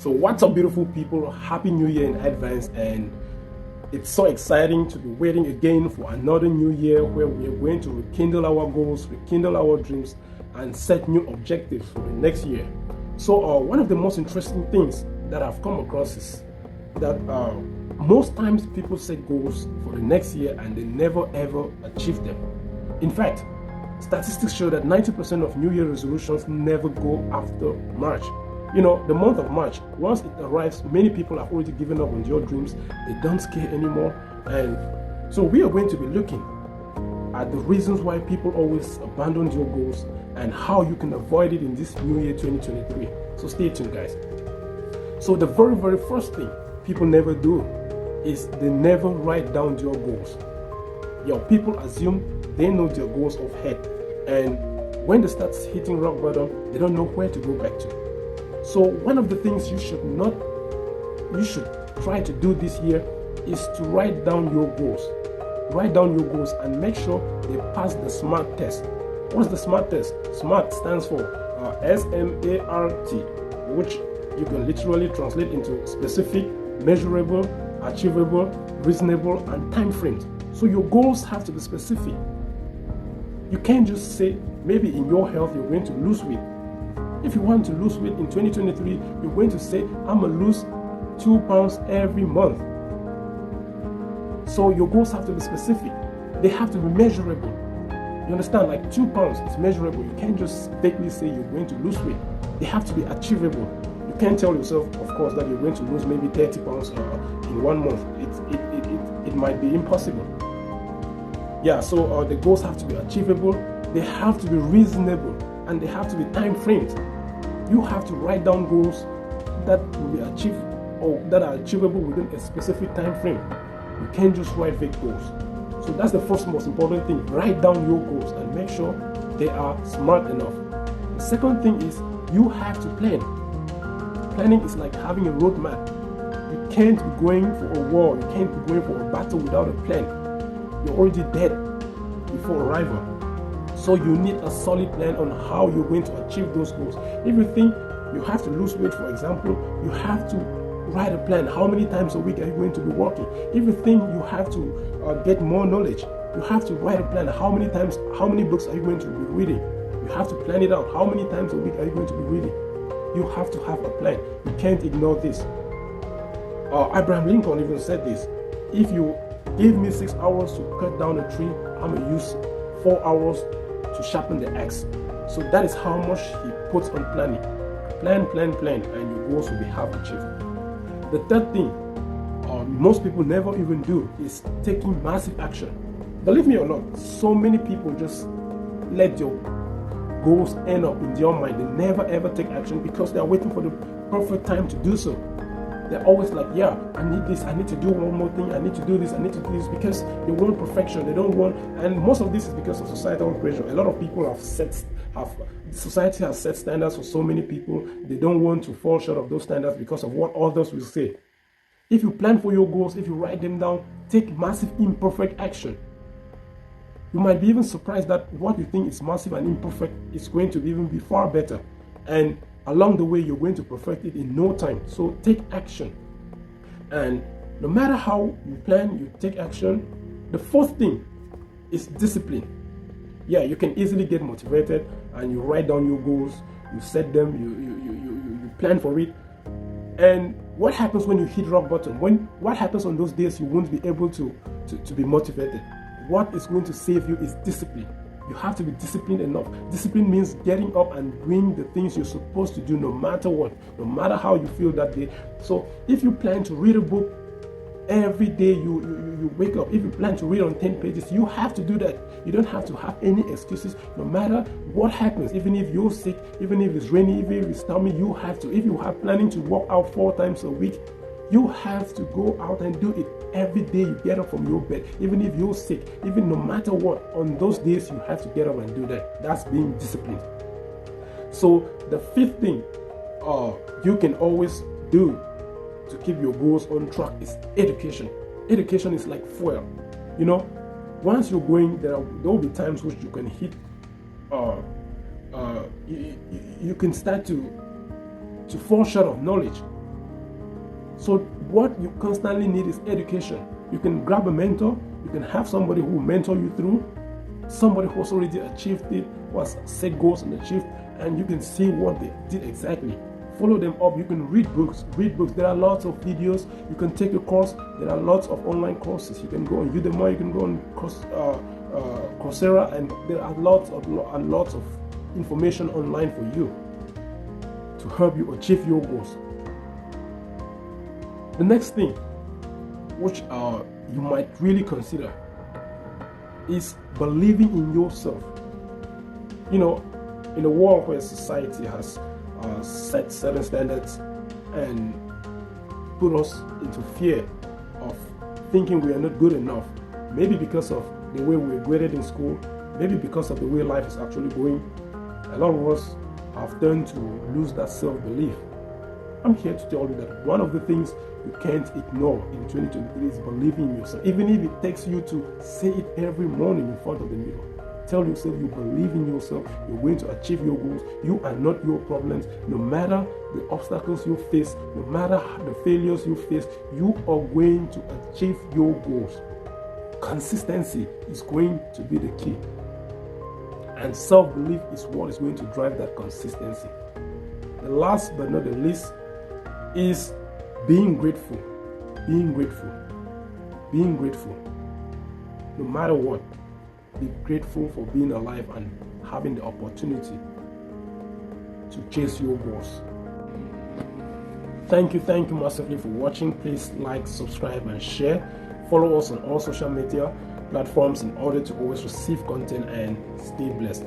So what's up, beautiful people? Happy New Year in advance, and it's so exciting to be waiting again for another new year where we are going to rekindle our goals, rekindle our dreams, and set new objectives for the next year. So one of the most interesting things that I've come across is that most times people set goals for the next year and they never ever achieve them. In fact, statistics show that 90% of New Year resolutions never go after March. You know, the month of March, once it arrives, many people have already given up on their dreams. They don't care anymore. And so we are going to be looking at the reasons why people always abandon their goals and how you can avoid it in this new year 2023. So stay tuned, guys. So the very first thing people never do is they never write down their goals. People assume they know their goals off head, and when they start hitting rock bottom, they don't know where to go back to. So one of the things you should try to do this year is to write down your goals. Write down your goals and make sure they pass the SMART test. What's the SMART test? SMART stands for S-M-A-R-T, which you can literally translate into specific, measurable, achievable, reasonable, and time framed. So your goals have to be specific. You can't just say, maybe in your health you're going to lose weight. If you want to lose weight in 2023, you're going to say, I'm going to lose 2 pounds every month. So your goals have to be specific. They have to be measurable. You understand? Like 2 pounds is measurable. You can't just vaguely say you're going to lose weight. They have to be achievable. You can't tell yourself, of course, that you're going to lose maybe 30 pounds in 1 month. It might be impossible. So the goals have to be achievable. They have to be reasonable. And they have to be time framed. You have to write down goals that will be achieved or that are achievable within a specific time frame. You can't just write vague goals. So that's the first most important thing. Write down your goals and make sure they are smart enough. The second thing is you have to plan. Planning is like having a roadmap. You can't be going for a war. You can't be going for a battle without a plan. You're already dead before arrival. So you need a solid plan on how you're going to achieve those goals. If you think you have to lose weight, for example, you have to write a plan. How many times a week are you going to be walking? If you think you have to get more knowledge, you have to write a plan. How many books are you going to be reading? You have to plan it out. How many times a week are you going to be reading? You have to have a plan. You can't ignore this. Abraham Lincoln even said this: if you give me 6 hours to cut down a tree, I'm going to use 4 hours to sharpen the axe. So that is how much he puts on planning. Plan, and your goals will be half achieved. The third thing most people never even do is taking massive action. Believe me or not, so many people just let your goals end up in their mind. They never ever take action because they are waiting for the perfect time to do so. They're always like, I need this, I need to do one more thing, I need to do this, I need to do this, because they want perfection. They don't want, and most of this is because of societal pressure. A lot of people society has set standards for so many people. They don't want to fall short of those standards because of what others will say. If you plan for your goals, if you write them down, take massive imperfect action. You might be even surprised that what you think is massive and imperfect is going to even be far better. And along the way, you're going to perfect it in no time. So take action. And no matter how you plan, you take action. The fourth thing is discipline. You can easily get motivated and you write down your goals, you set them, you plan for it. And what happens when you hit rock bottom? What happens on those days you won't be able to be motivated? What is going to save you is discipline. You have to be disciplined enough. Discipline means getting up and doing the things you're supposed to do no matter what, no matter how you feel that day. So if you plan to read a book every day you wake up, if you plan to read on 10 pages, you have to do that. You don't have to have any excuses no matter what happens. Even if you're sick, even if it's rainy, even if it's stormy, you have to. If you are planning to work out 4 times a week, you have to go out and do it every day. You get up from your bed, even if you're sick, even no matter what, on those days you have to get up and do that. That's being disciplined. So the fifth thing you can always do to keep your goals on track is education. Education is like fuel. Once you're going, there will be times which you can hit you can start to fall short of knowledge. So what you constantly need is education. You can grab a mentor, you can have somebody who will mentor you through, somebody who's already achieved it, who has set goals and achieved, and you can see what they did exactly. Follow them up. You can read books. There are lots of videos. You can take a course. There are lots of online courses. You can go on Udemy. You can go on Coursera, and there are lots of information online for you to help you achieve your goals. The next thing, which you might really consider, is believing in yourself. In a world where society has set certain standards and put us into fear of thinking we are not good enough, maybe because of the way we were graded in school, maybe because of the way life is actually going, a lot of us have turned to lose that self-belief. I'm here to tell you that one of the things you can't ignore in 2023 is believing in yourself. Even if it takes you to say it every morning in front of the mirror. Tell yourself you believe in yourself. You're going to achieve your goals. You are not your problems. No matter the obstacles you face, no matter the failures you face, you are going to achieve your goals. Consistency is going to be the key. And self-belief is what is going to drive that consistency. The last but not the least is being grateful. Being grateful. Being grateful. No matter what, be grateful for being alive and having the opportunity to chase your goals. Thank you massively for watching. Please like, subscribe, and share. Follow us on all social media platforms in order to always receive content and stay blessed.